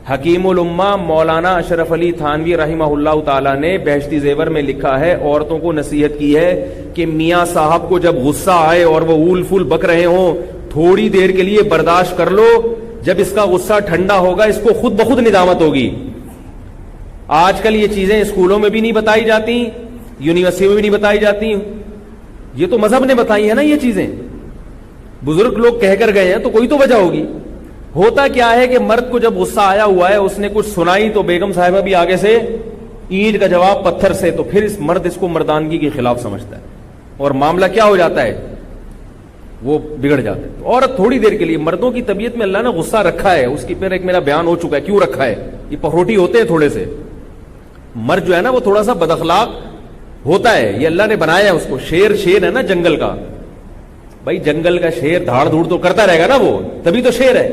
حکیم الامہ مولانا اشرف علی تھانوی رحمہ اللہ تعالیٰ نے بہشتی زیور میں لکھا ہے، عورتوں کو نصیحت کی ہے کہ میاں صاحب کو جب غصہ آئے اور وہ اول فول بک رہے ہوں، تھوڑی دیر کے لیے برداشت کر لو، جب اس کا غصہ ٹھنڈا ہوگا اس کو خود بخود ندامت ہوگی۔ آج کل یہ چیزیں اسکولوں میں بھی نہیں بتائی جاتی، یونیورسٹی میں بھی نہیں بتائی جاتی، یہ تو مذہب نے بتائی ہے نا، یہ چیزیں بزرگ لوگ کہہ کر گئے ہیں تو کوئی تو وجہ ہوگی۔ ہوتا کیا ہے کہ مرد کو جب غصہ آیا ہوا ہے، اس نے کچھ سنائی تو بیگم صاحبہ بھی آگے سے اینٹ کا جواب پتھر سے، تو پھر اس کو مردانگی کے خلاف سمجھتا ہے اور معاملہ کیا ہو جاتا ہے، وہ بگڑ جاتا ہے۔ تو عورت تھوڑی دیر کے لیے، مردوں کی طبیعت میں اللہ نے غصہ رکھا ہے، اس کی پھر ایک میرا بیان ہو چکا ہے کیوں رکھا ہے، یہ پہروٹی ہوتے ہیں تھوڑے سے، مرد جو ہے نا وہ تھوڑا سا بد اخلاق ہوتا ہے، یہ اللہ نے بنایا ہے اس کو۔ شیر ہے نا جنگل کا، بھائی جنگل کا شیر دھاڑ دھوڑ تو کرتا رہے گا نا، وہ تبھی تو شیر ہے۔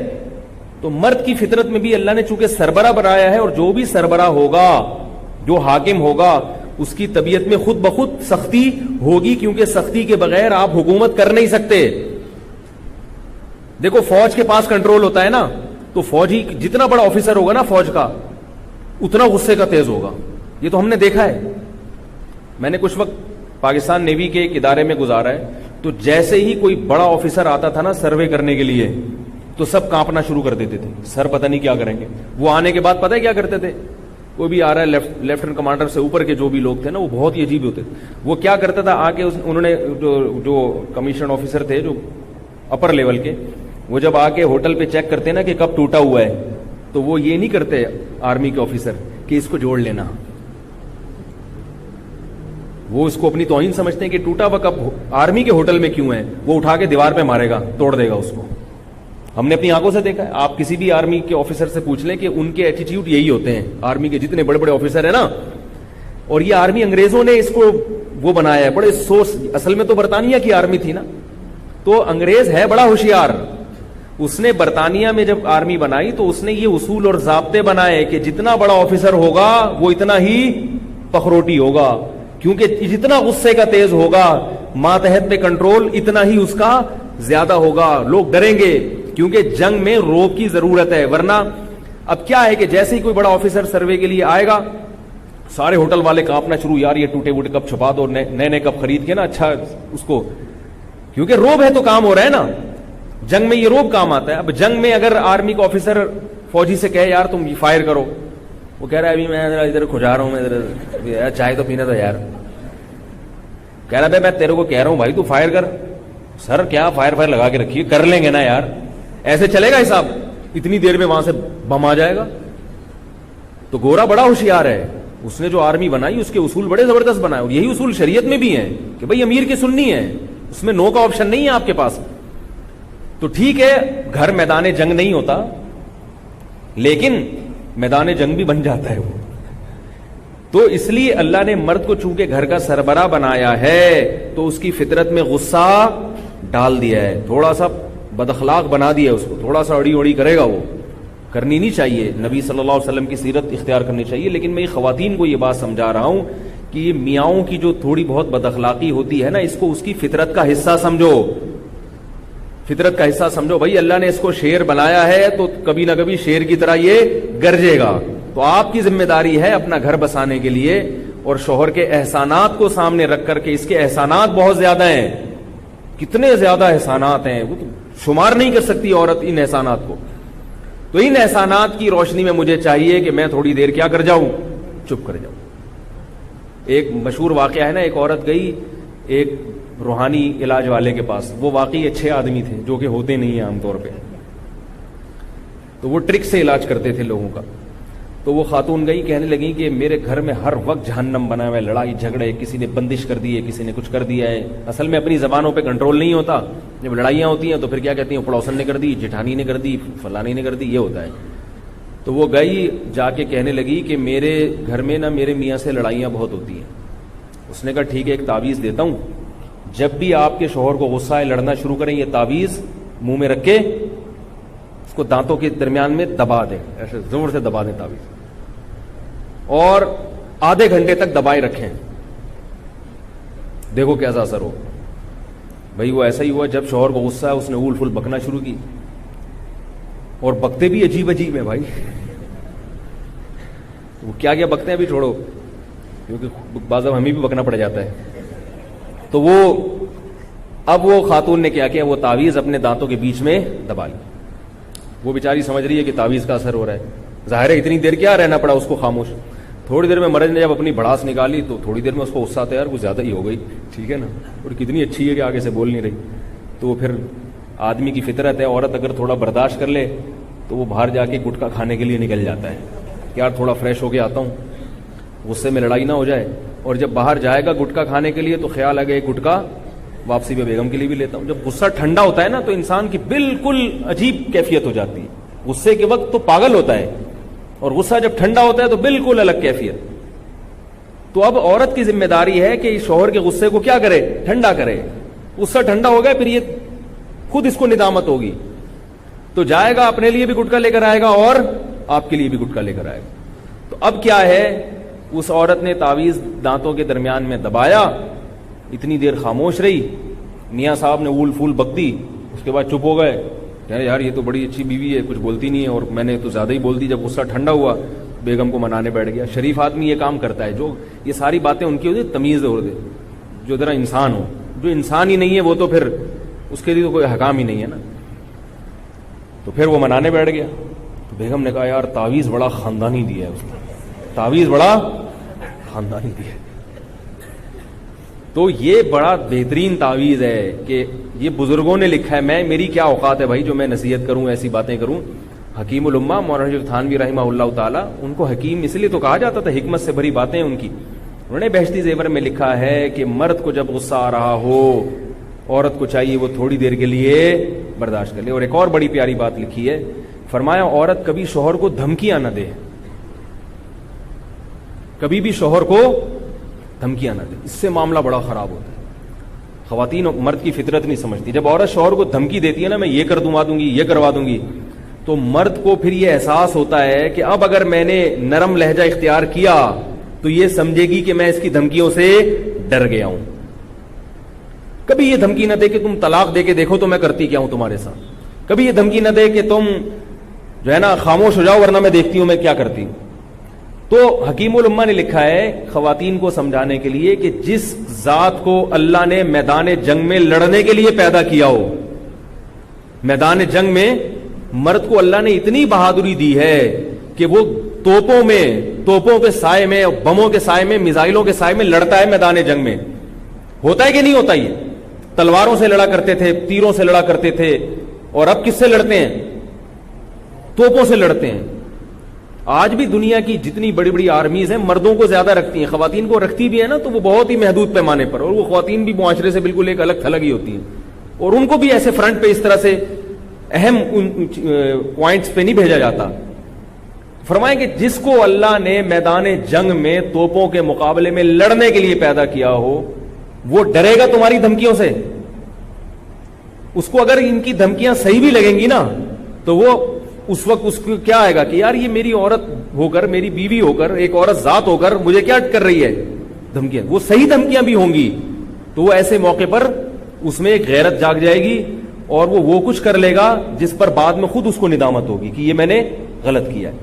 تو مرد کی فطرت میں بھی اللہ نے چونکہ سربراہ بنایا ہے، اور جو بھی سربراہ ہوگا، جو حاکم ہوگا، اس کی طبیعت میں خود بخود سختی ہوگی، کیونکہ سختی کے بغیر آپ حکومت کر نہیں سکتے۔ دیکھو فوج کے پاس کنٹرول ہوتا ہے نا، تو فوجی جتنا بڑا آفیسر ہوگا نا فوج کا، اتنا غصے کا تیز ہوگا، یہ تو ہم نے دیکھا ہے۔ میں نے کچھ وقت پاکستان نیوی کے ایک ادارے میں گزارا ہے، تو جیسے ہی کوئی بڑا آفیسر آتا تھا نا سروے کرنے کے لیے، تو سب کانپنا شروع کر دیتے تھے، سر پتہ نہیں کیا کریں گے۔ وہ آنے کے بعد پتہ ہے کیا کرتے تھے، کوئی بھی آ رہا ہے لیفٹنٹ کمانڈر سے اوپر کے جو بھی لوگ تھے نا، وہ بہت ہی عجیب ہوتے تھے۔ وہ کیا کرتا تھا، آ کے انہوں نے جو کمیشن آفیسر تھے جو اپر لیول کے، وہ جب آ کے ہوٹل پہ چیک کرتے نا کہ کب ٹوٹا ہوا ہے، تو وہ یہ نہیں کرتے آرمی کے آفیسر کہ اس کو جوڑ لینا، وہ اس کو اپنی توہین سمجھتے ہیں کہ ٹوٹا ہوا کب آرمی کے ہوٹل میں کیوں ہے، وہ اٹھا کے دیوار پہ مارے گا، توڑ دے گا اس کو۔ ہم نے اپنی آنکھوں سے دیکھا ہے، آپ کسی بھی آرمی کے آفیسر سے پوچھ لیں کہ ان کے ایٹیٹیوڈ یہی ہوتے ہیں، آرمی کے جتنے بڑے بڑے آفیسر ہیں نا۔ اور یہ آرمی انگریزوں نے اس کو وہ بنایا ہے، بڑے سوچ، اصل میں تو برطانیہ کی آرمی تھی نا، تو انگریز ہے بڑا ہوشیار، اس نے برطانیہ میں جب آرمی بنائی تو اس نے یہ اصول اور ضابطے بنائے کہ جتنا بڑا آفیسر ہوگا وہ اتنا ہی پخروٹی ہوگا، کیونکہ جتنا غصے کا تیز ہوگا، ماتحت پہ کنٹرول اتنا ہی اس کا زیادہ ہوگا، لوگ ڈریں گے، کیونکہ جنگ میں روب کی ضرورت ہے۔ ورنہ اب کیا ہے کہ جیسے ہی کوئی بڑا آفیسر سروے کے لیے آئے گا، سارے ہوٹل والے کانپنا شروع، یار یہ ٹوٹے ووٹے کب چھپا دو، نئے نئے کب خرید کے نا، اچھا اس کو، کیونکہ روب ہے تو کام ہو رہا ہے نا، جنگ میں یہ روب کام آتا ہے۔ اب جنگ میں اگر آرمی کا آفیسر فوجی سے کہے یار تم فائر کرو، وہ کہہ رہا ہے ابھی میں ادھر کھجا رہا ہوں، میں ادھر چائے تو پینا تھا یار، کہہ رہا ہے میں تیرے کو کہہ رہا ہوں بھائی تو فائر کر، سر کیا فائر لگا کے رکھیے، کر لیں گے نا یار، ایسے چلے گا حساب، اتنی دیر میں وہاں سے بم آ جائے گا۔ تو گورا بڑا ہوشیار ہے، اس نے جو آرمی بنائی اس کے اصول بڑے زبردست بنائے، اور یہی اصول شریعت میں بھی ہیں کہ بھائی امیر کی سننی ہے، اس میں نو کا آپشن نہیں ہے آپ کے پاس۔ تو ٹھیک ہے گھر میدان جنگ نہیں ہوتا، لیکن میدان جنگ بھی بن جاتا ہے وہ۔ تو اس لیے اللہ نے مرد کو چونکہ گھر کا سربراہ بنایا ہے تو اس کی فطرت میں غصہ ڈال دیا ہے، تھوڑا سا بد اخلاق بنا دیا اس کو، تھوڑا سا اڑی اڑی کرے گا، وہ کرنی نہیں چاہیے، نبی صلی اللہ علیہ وسلم کی سیرت اختیار کرنی چاہیے۔ لیکن میں یہ خواتین کو یہ بات سمجھا رہا ہوں کہ یہ میاؤں کی جو تھوڑی بہت بد اخلاقی ہوتی ہے نا، اس کو اس کی فطرت کا حصہ سمجھو، فطرت کا حصہ سمجھو۔ بھائی اللہ نے اس کو شیر بنایا ہے تو کبھی نہ کبھی شیر کی طرح یہ گرجے گا، تو آپ کی ذمہ داری ہے اپنا گھر بسانے کے لیے اور شوہر کے احسانات کو سامنے رکھ کر کے، اس کے احسانات بہت زیادہ ہیں، کتنے زیادہ احسانات ہیں، وہ تو شمار نہیں کر سکتی عورت ان احسانات کو۔ تو ان احسانات کی روشنی میں مجھے چاہیے کہ میں تھوڑی دیر کیا کر جاؤں، چپ کر جاؤں۔ ایک مشہور واقعہ ہے نا، ایک عورت گئی ایک روحانی علاج والے کے پاس، وہ واقعی اچھے آدمی تھے جو کہ ہوتے نہیں ہیں عام طور پہ، تو وہ ٹرک سے علاج کرتے تھے لوگوں کا۔ تو وہ خاتون گئی، کہنے لگی کہ میرے گھر میں ہر وقت جہنم بنا ہوا ہے، لڑائی جھگڑے، کسی نے بندش کر دی ہے، کسی نے کچھ کر دیا ہے، اصل میں اپنی زبانوں پہ کنٹرول نہیں ہوتا، جب لڑائیاں ہوتی ہیں تو پھر کیا کہتی ہیں پڑوسن نے کر دی، جٹھانی نے کر دی، فلانی نے کر دی، یہ ہوتا ہے۔ تو وہ گئی جا کے کہنے لگی کہ میرے گھر میں نا میرے میاں سے لڑائیاں بہت ہوتی ہیں۔ اس نے کہا ٹھیک ہے ایک تعویذ دیتا ہوں، جب بھی آپ کے شوہر کو غصہ ہے لڑنا شروع کریں، یہ تعویذ منہ میں رکھ کے اس کو دانتوں کے درمیان میں دبا دیں، ایسے زور سے دبا دیں تعویذ، اور آدھے گھنٹے تک دبائے رکھیں، دیکھو کیسا اثر ہو۔ بھائی وہ ایسا ہی ہوا، جب شوہر کو غصہ ہے اس نے اول فل بکنا شروع کی، اور بکتے بھی عجیب عجیب ہے بھائی، وہ کیا کیا بکتے ہیں ابھی چھوڑو, کیونکہ بعض اب ہمیں بھی بکنا پڑ جاتا ہے. تو وہ اب وہ خاتون نے کیا کیا, وہ تعویذ اپنے دانتوں کے بیچ میں دبا لی. وہ بیچاری سمجھ رہی ہے کہ تعویذ کا اثر ہو رہا ہے. ظاہر ہے اتنی دیر کیا رہنا پڑا اس کو خاموش. تھوڑی دیر میں مرد نے جب اپنی بڑاس نکالی تو تھوڑی دیر میں اس کو غصہ آتا ہے, یار وہ زیادہ ہی ہو گئی, ٹھیک ہے نا, اور کتنی اچھی ہے کہ آگے سے بول نہیں رہی. تو وہ پھر آدمی کی فطرت ہے, عورت اگر تھوڑا برداشت کر لے تو وہ باہر جا کے گٹکا کھانے کے لیے نکل جاتا ہے کہ یار تھوڑا فریش ہو کے آتا ہوں, غصے میں لڑائی نہ ہو جائے. اور جب باہر جائے گا گٹکا کھانے کے لیے تو خیال آ گیا ایک گٹکا واپسی پہ بیگم کے لیے بھی لیتا ہوں. جب غصہ ٹھنڈا ہوتا ہے نا تو انسان کی بالکل عجیب کیفیت ہو جاتی ہے. غصے کے وقت تو پاگل ہوتا ہے, اور غصہ جب ٹھنڈا ہوتا ہے تو بالکل الگ کیفیت. تو اب عورت کی ذمہ داری ہے کہ شوہر کے غصے کو کیا کرے, ٹھنڈا کرے. غصہ ٹھنڈا ہو گیا پھر یہ خود اس کو ندامت ہوگی, تو جائے گا اپنے لیے بھی گٹکا لے کر آئے گا اور آپ کے لیے بھی گٹکا لے کر آئے گا. تو اب کیا ہے, اس عورت نے تعویذ دانتوں کے درمیان میں دبایا, اتنی دیر خاموش رہی. میاں صاحب نے اول پھول بک دی, اس کے بعد چپ ہو گئے. کہہ رہے یار یہ تو بڑی اچھی بیوی ہے, کچھ بولتی نہیں ہے, اور میں نے تو زیادہ ہی بول دی. جب غصہ ٹھنڈا ہوا بیگم کو منانے بیٹھ گیا. شریف آدمی یہ کام کرتا ہے, جو یہ ساری باتیں ان کی ہوتی تمیز ہو دے, جو ذرا انسان ہو. جو انسان ہی نہیں ہے وہ تو پھر اس کے لیے تو کوئی حکام ہی نہیں ہے نا. تو پھر وہ منانے بیٹھ گیا. تو بیگم نے کہا یار تعویذ بڑا خاندانی دیا ہے اس نے, تعویذ بڑا خاندانی دیا ہے. تو یہ بڑا بہترین تعویذ ہے کہ یہ بزرگوں نے لکھا ہے. میں میری کیا اوقات ہے بھائی جو میں نصیحت کروں, ایسی باتیں کروں. حکیم الامہ مولانا شریف تھانوی رحمہ اللہ تعالیٰ, ان کو حکیم اس لیے تو کہا جاتا تھا, حکمت سے بھری باتیں ان کی. انہوں نے بہشتی زیور میں لکھا ہے کہ مرد کو جب غصہ آ رہا ہو, عورت کو چاہیے وہ تھوڑی دیر کے لیے برداشت کر لے. اور ایک اور بڑی پیاری بات لکھی ہے, فرمایا عورت کبھی شوہر کو دھمکیاں نہ دے, کبھی بھی شوہر کو دھمکیاں نہ دے, اس سے معاملہ بڑا خراب ہوتا ہے. خواتین اور مرد کی فطرت نہیں سمجھتی. جب عورت شوہر کو دھمکی دیتی ہے نا, میں یہ کر دوں گی, یہ کروا دوں گی, تو مرد کو پھر یہ احساس ہوتا ہے کہ اب اگر میں نے نرم لہجہ اختیار کیا تو یہ سمجھے گی کہ میں اس کی دھمکیوں سے ڈر گیا ہوں. کبھی یہ دھمکی نہ دے کہ تم طلاق دے کے دیکھو تو میں کرتی کیا ہوں تمہارے ساتھ. کبھی یہ دھمکی نہ دے کہ تم جو ہے نا خاموش ہو جاؤ ورنہ میں دیکھتی ہوں میں کیا کرتی ہوں. تو حکیم الامہ نے لکھا ہے خواتین کو سمجھانے کے لیے کہ جس ذات کو اللہ نے میدان جنگ میں لڑنے کے لیے پیدا کیا ہو, میدان جنگ میں مرد کو اللہ نے اتنی بہادری دی ہے کہ وہ توپوں کے سائے میں, بموں کے سائے میں, میزائلوں کے سائے میں لڑتا ہے میدان جنگ میں. ہوتا ہے کہ نہیں ہوتا؟ یہ تلواروں سے لڑا کرتے تھے, تیروں سے لڑا کرتے تھے, اور اب کس سے لڑتے ہیں؟ توپوں سے لڑتے ہیں. آج بھی دنیا کی جتنی بڑی بڑی آرمیز ہیں مردوں کو زیادہ رکھتی ہیں, خواتین کو رکھتی بھی ہے نا تو وہ بہت ہی محدود پیمانے پر, اور وہ خواتین بھی معاشرے سے بالکل ایک الگ تھلگ ہی ہوتی ہیں, اور ان کو بھی ایسے فرنٹ پہ اس طرح سے اہم پوائنٹس پہ نہیں بھیجا جاتا. فرمائیں کہ جس کو اللہ نے میدان جنگ میں توپوں کے مقابلے میں لڑنے کے لیے پیدا کیا ہو, وہ ڈرے گا تمہاری دھمکیوں سے؟ اس کو اگر ان کی دھمکیاں صحیح بھی لگیں گی نا تو وہ اس وقت اس کو کیا آئے گا کہ یار یہ میری عورت ہو کر, میری بیوی ہو کر, ایک عورت ذات ہو کر مجھے کیا کر رہی ہے دھمکیاں. وہ صحیح دھمکیاں بھی ہوں گی تو وہ ایسے موقع پر اس میں ایک غیرت جاگ جائے گی, اور وہ کچھ کر لے گا جس پر بعد میں خود اس کو ندامت ہوگی کہ یہ میں نے غلط کیا ہے.